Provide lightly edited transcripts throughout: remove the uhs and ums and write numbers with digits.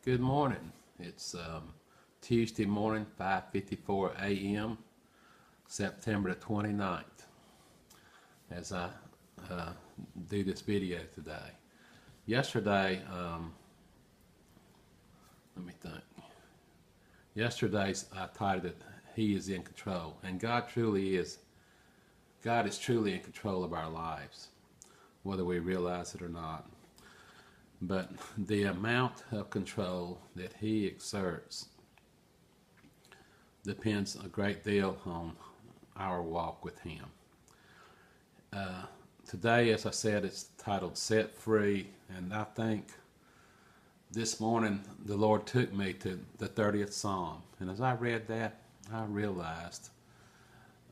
Good morning. It's Tuesday morning, 5:54 a.m., September the 29th, as I do this video today. Yesterday, let me think. Yesterday's I titled it, He is in Control. And God is truly in control of our lives, whether we realize it or not. But the amount of control that He exerts depends a great deal on our walk with Him. Today, as I said, it's titled Set Free, and I think this morning the Lord took me to the 30th Psalm. And as I read that, I realized,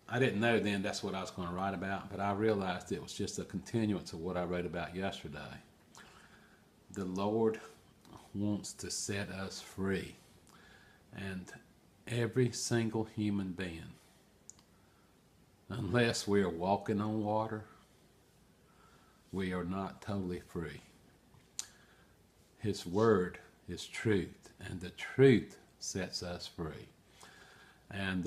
I didn't know then that's what I was going to write about, but I realized it was just a continuance of what I wrote about yesterday. The Lord wants to set us free, and every single human being, unless we are walking on water, we are not totally free. His word is truth, and the truth sets us free. And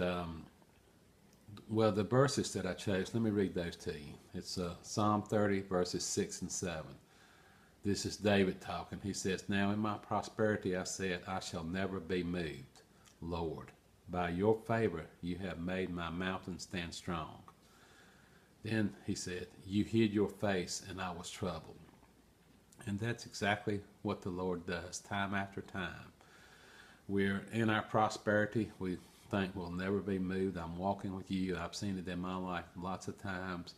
well, the verses that I chose, let me read those to you. It's Psalm 30 verses 6 and 7. This is David talking. He says, "Now in my prosperity I said, I shall never be moved. Lord, by your favor you have made my mountain stand strong." Then he said, "You hid your face and I was troubled." And that's exactly what the Lord does time after time. We're in our prosperity. We think we'll never be moved. I'm walking with you. I've seen it in my life lots of times,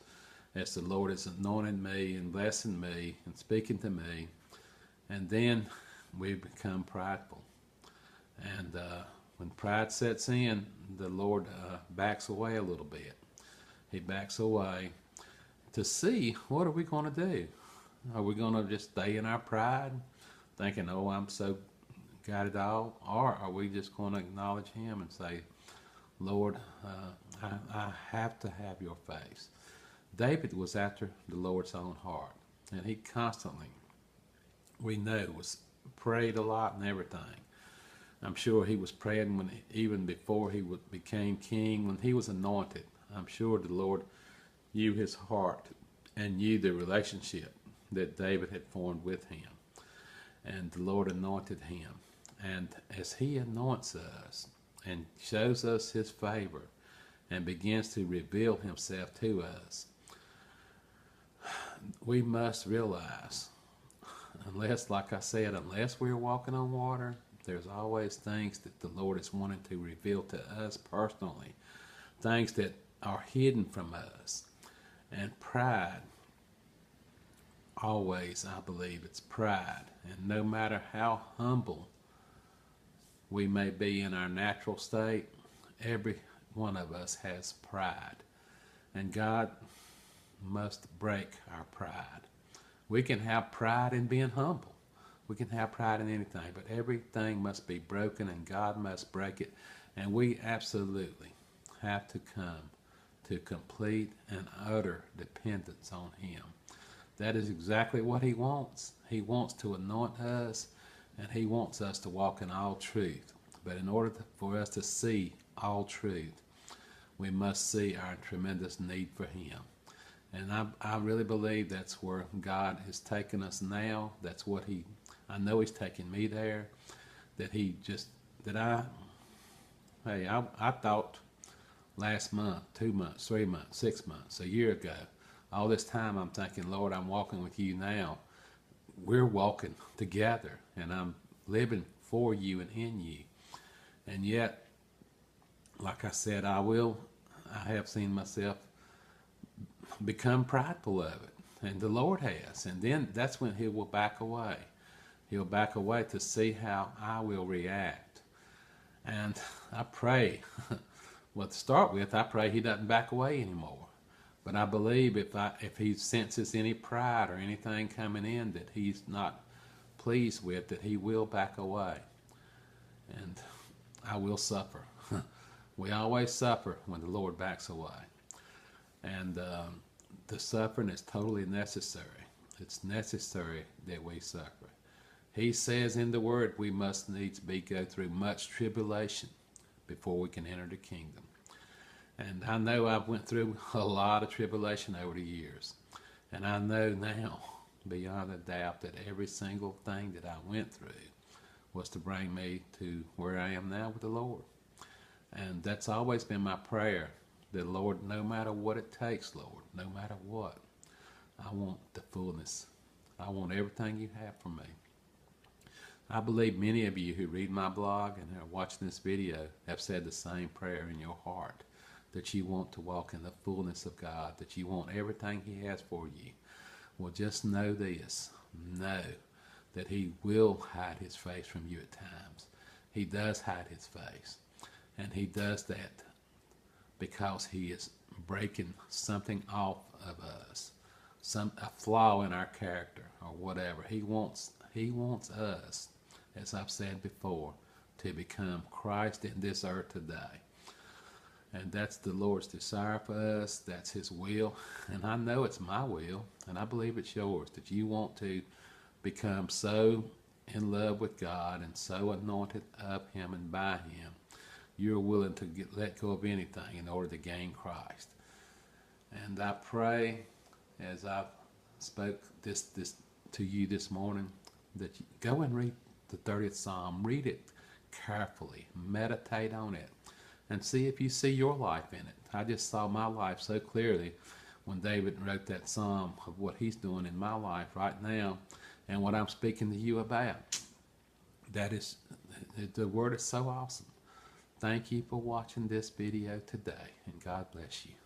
as the Lord is anointing me and blessing me and speaking to me. And then we become prideful. And when pride sets in, the Lord backs away a little bit. He backs away to see, what are we going to do? Are we going to just stay in our pride, thinking, oh, I'm so got it all? Or are we just going to acknowledge Him and say, Lord, I have to have your face. David was after the Lord's own heart, and he constantly, we know, was prayed a lot and everything. I'm sure he was praying even before he became king, when he was anointed. I'm sure the Lord knew his heart and knew the relationship that David had formed with him, and the Lord anointed him. And as He anoints us and shows us His favor and begins to reveal Himself to us, we must realize, like I said, unless we're walking on water, there's always things that the Lord is wanting to reveal to us personally, things that are hidden from us. And pride, always, I believe, it's pride. And no matter how humble we may be in our natural state, every one of us has pride. And God must break our pride. We can have pride in being humble. We can have pride in anything, but everything must be broken, and God must break it. And we absolutely have to come to complete and utter dependence on Him. That is exactly what He wants. He wants to anoint us, and He wants us to walk in all truth. But in order for us to see all truth, we must see our tremendous need for Him. And I really believe that's where God has taken us now. That's what I know He's taking me there. I thought last month, 2 months, 3 months, 6 months, a year ago, all this time I'm thinking, Lord, I'm walking with you now. We're walking together, and I'm living for you and in you. And yet, like I said, I have seen myself become prideful of it, and the Lord has. And then that's when He will back away. He'll back away to see how I will react. And I pray, well, to start with, I pray He doesn't back away anymore. But I believe if He senses any pride or anything coming in that He's not pleased with, that He will back away. And I will suffer. We always suffer when the Lord backs away. And the suffering is totally necessary. It's necessary that we suffer. He says in the Word we must needs go through much tribulation before we can enter the kingdom. And I know I've went through a lot of tribulation over the years. And I know now, beyond a doubt, that every single thing that I went through was to bring me to where I am now with the Lord. And that's always been my prayer, that Lord, no matter what it takes, Lord, no matter what, I want the fullness. I want everything you have for me. I believe many of you who read my blog and are watching this video have said the same prayer in your heart, that you want to walk in the fullness of God, that you want everything He has for you. Well, just know this. Know that He will hide His face from you at times. He does hide His face. And He does that because He is breaking something off of us, a flaw in our character or whatever. He wants us, as I've said before, to become Christ in this earth today. And that's the Lord's desire for us. That's His will. And I know it's my will, and I believe it's yours, that you want to become so in love with God and so anointed of Him and by Him, you're willing to let go of anything in order to gain Christ. And I pray, as I've spoke this to you this morning, that you go and read the 30th Psalm. Read it carefully. Meditate on it. And see if you see your life in it. I just saw my life so clearly when David wrote that psalm of what he's doing in my life right now and what I'm speaking to you about. That is, the Word is so awesome. Thank you for watching this video today, and God bless you.